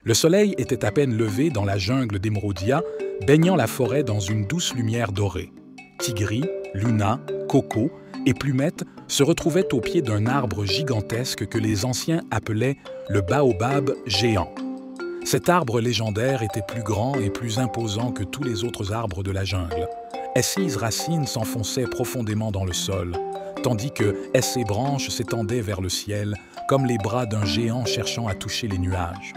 Le soleil était à peine levé dans la jungle d'Émeraudia, baignant la forêt dans une douce lumière dorée. Tigri, Luna, Coco et Plumette se retrouvaient au pied d'un arbre gigantesque que les anciens appelaient le baobab géant. Cet arbre légendaire était plus grand et plus imposant que tous les autres arbres de la jungle. Ses racines s'enfonçaient profondément dans le sol, tandis que ses branches s'étendaient vers le ciel, comme les bras d'un géant cherchant à toucher les nuages.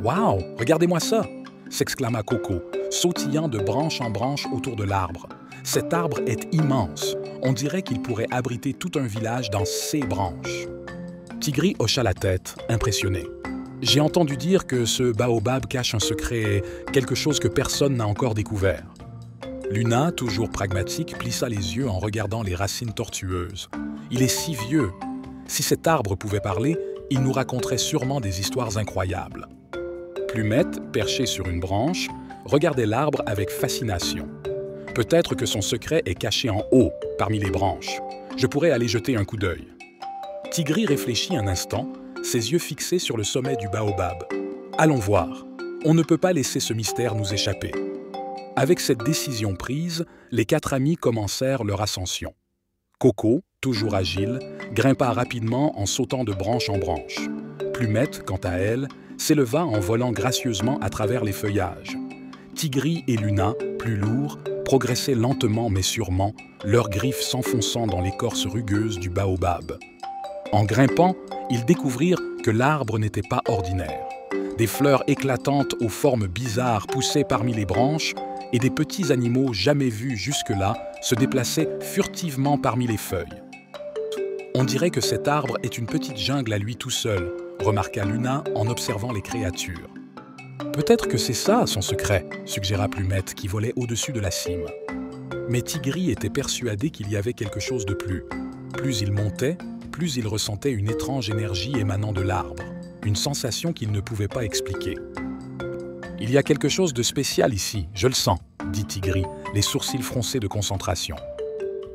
« Wow! Regardez-moi ça! » s'exclama Coco, sautillant de branche en branche autour de l'arbre. « Cet arbre est immense. On dirait qu'il pourrait abriter tout un village dans ses branches. » Tigri hocha la tête, impressionné. « J'ai entendu dire que ce baobab cache un secret, quelque chose que personne n'a encore découvert. » Luna, toujours pragmatique, plissa les yeux en regardant les racines tortueuses. « Il est si vieux. Si cet arbre pouvait parler, il nous raconterait sûrement des histoires incroyables. » Plumette, perchée sur une branche, regardait l'arbre avec fascination. Peut-être que son secret est caché en haut, parmi les branches. Je pourrais aller jeter un coup d'œil. Tigri réfléchit un instant, ses yeux fixés sur le sommet du baobab. Allons voir. On ne peut pas laisser ce mystère nous échapper. Avec cette décision prise, les 4 amis commencèrent leur ascension. Coco, toujours agile, grimpa rapidement en sautant de branche en branche. Plumette, quant à elle, s'éleva en volant gracieusement à travers les feuillages. Tigri et Luna, plus lourds, progressaient lentement mais sûrement, leurs griffes s'enfonçant dans l'écorce rugueuse du baobab. En grimpant, ils découvrirent que l'arbre n'était pas ordinaire. Des fleurs éclatantes aux formes bizarres poussaient parmi les branches et des petits animaux jamais vus jusque-là se déplaçaient furtivement parmi les feuilles. « On dirait que cet arbre est une petite jungle à lui tout seul », remarqua Luna en observant les créatures. « Peut-être que c'est ça son secret », suggéra Plumette qui volait au-dessus de la cime. Mais Tigri était persuadé qu'il y avait quelque chose de plus. Plus il montait, plus il ressentait une étrange énergie émanant de l'arbre, une sensation qu'il ne pouvait pas expliquer. « Il y a quelque chose de spécial ici, je le sens », dit Tigri, les sourcils froncés de concentration.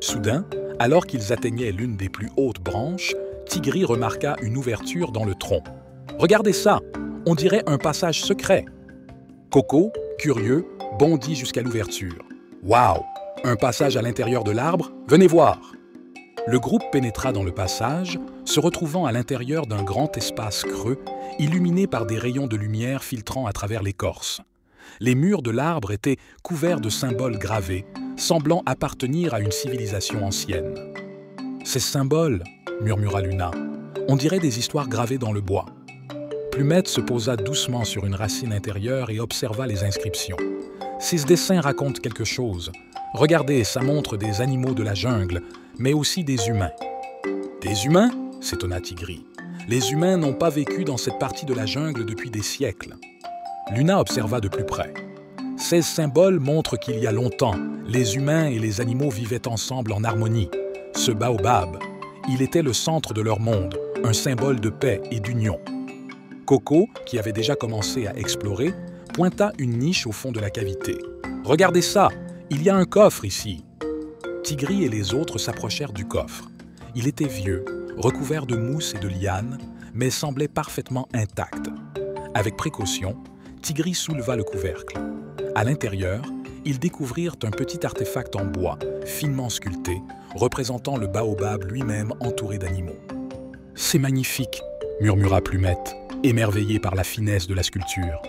Soudain, alors qu'ils atteignaient l'une des plus hautes branches, Tigri remarqua une ouverture dans le tronc. « Regardez ça! On dirait un passage secret! » Coco, curieux, bondit jusqu'à l'ouverture. « Wow! Un passage à l'intérieur de l'arbre? Venez voir! » Le groupe pénétra dans le passage, se retrouvant à l'intérieur d'un grand espace creux, illuminé par des rayons de lumière filtrant à travers l'écorce. Les murs de l'arbre étaient couverts de symboles gravés, semblant appartenir à une civilisation ancienne. « Ces symboles, » murmura Luna, « on dirait des histoires gravées dans le bois. » Plumette se posa doucement sur une racine intérieure et observa les inscriptions. Ces dessins racontent quelque chose. Regardez, ça montre des animaux de la jungle, mais aussi des humains. « Des humains ?» s'étonna Tigri. « Les humains n'ont pas vécu dans cette partie de la jungle depuis des siècles. » Luna observa de plus près. Ces symboles montrent qu'il y a longtemps, les humains et les animaux vivaient ensemble en harmonie. Ce baobab, il était le centre de leur monde, un symbole de paix et d'union. Coco, qui avait déjà commencé à explorer, pointa une niche au fond de la cavité. « Regardez ça, il y a un coffre ici. » Tigri et les autres s'approchèrent du coffre. Il était vieux, recouvert de mousse et de lianes, mais semblait parfaitement intact. Avec précaution, Tigri souleva le couvercle. À l'intérieur, ils découvrirent un petit artefact en bois, finement sculpté, représentant le baobab lui-même entouré d'animaux. « C'est magnifique !» murmura Plumette, émerveillée par la finesse de la sculpture.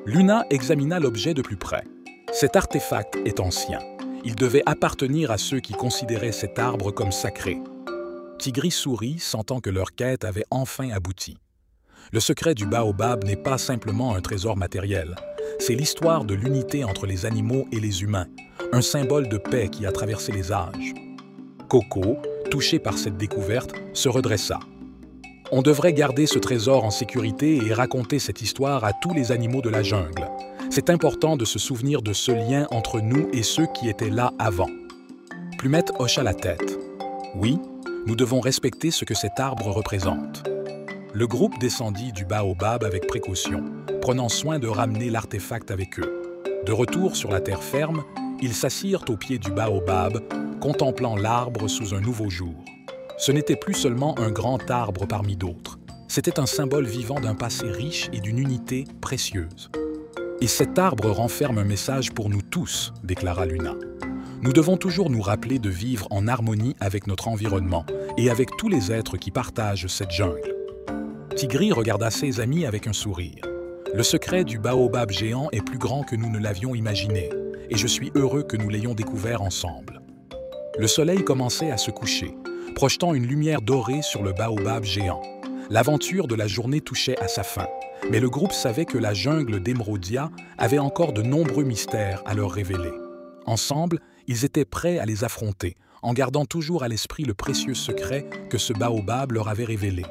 Luna examina l'objet de plus près. Cet artefact est ancien. Il devait appartenir à ceux qui considéraient cet arbre comme sacré. Tigri sourit, sentant que leur quête avait enfin abouti. Le secret du baobab n'est pas simplement un trésor matériel. C'est l'histoire de l'unité entre les animaux et les humains, un symbole de paix qui a traversé les âges. Coco, touché par cette découverte, se redressa. On devrait garder ce trésor en sécurité et raconter cette histoire à tous les animaux de la jungle. C'est important de se souvenir de ce lien entre nous et ceux qui étaient là avant. Plumette hocha la tête. Oui, nous devons respecter ce que cet arbre représente. Le groupe descendit du baobab avec précaution, prenant soin de ramener l'artefact avec eux. De retour sur la terre ferme, ils s'assirent au pied du baobab, contemplant l'arbre sous un nouveau jour. Ce n'était plus seulement un grand arbre parmi d'autres. C'était un symbole vivant d'un passé riche et d'une unité précieuse. « Et cet arbre renferme un message pour nous tous », déclara Luna. « Nous devons toujours nous rappeler de vivre en harmonie avec notre environnement et avec tous les êtres qui partagent cette jungle. » Tigri regarda ses amis avec un sourire. « Le secret du baobab géant est plus grand que nous ne l'avions imaginé, et je suis heureux que nous l'ayons découvert ensemble. » Le soleil commençait à se coucher, projetant une lumière dorée sur le baobab géant. L'aventure de la journée touchait à sa fin, mais le groupe savait que la jungle d'Emeraudia avait encore de nombreux mystères à leur révéler. Ensemble, ils étaient prêts à les affronter, en gardant toujours à l'esprit le précieux secret que ce baobab leur avait révélé.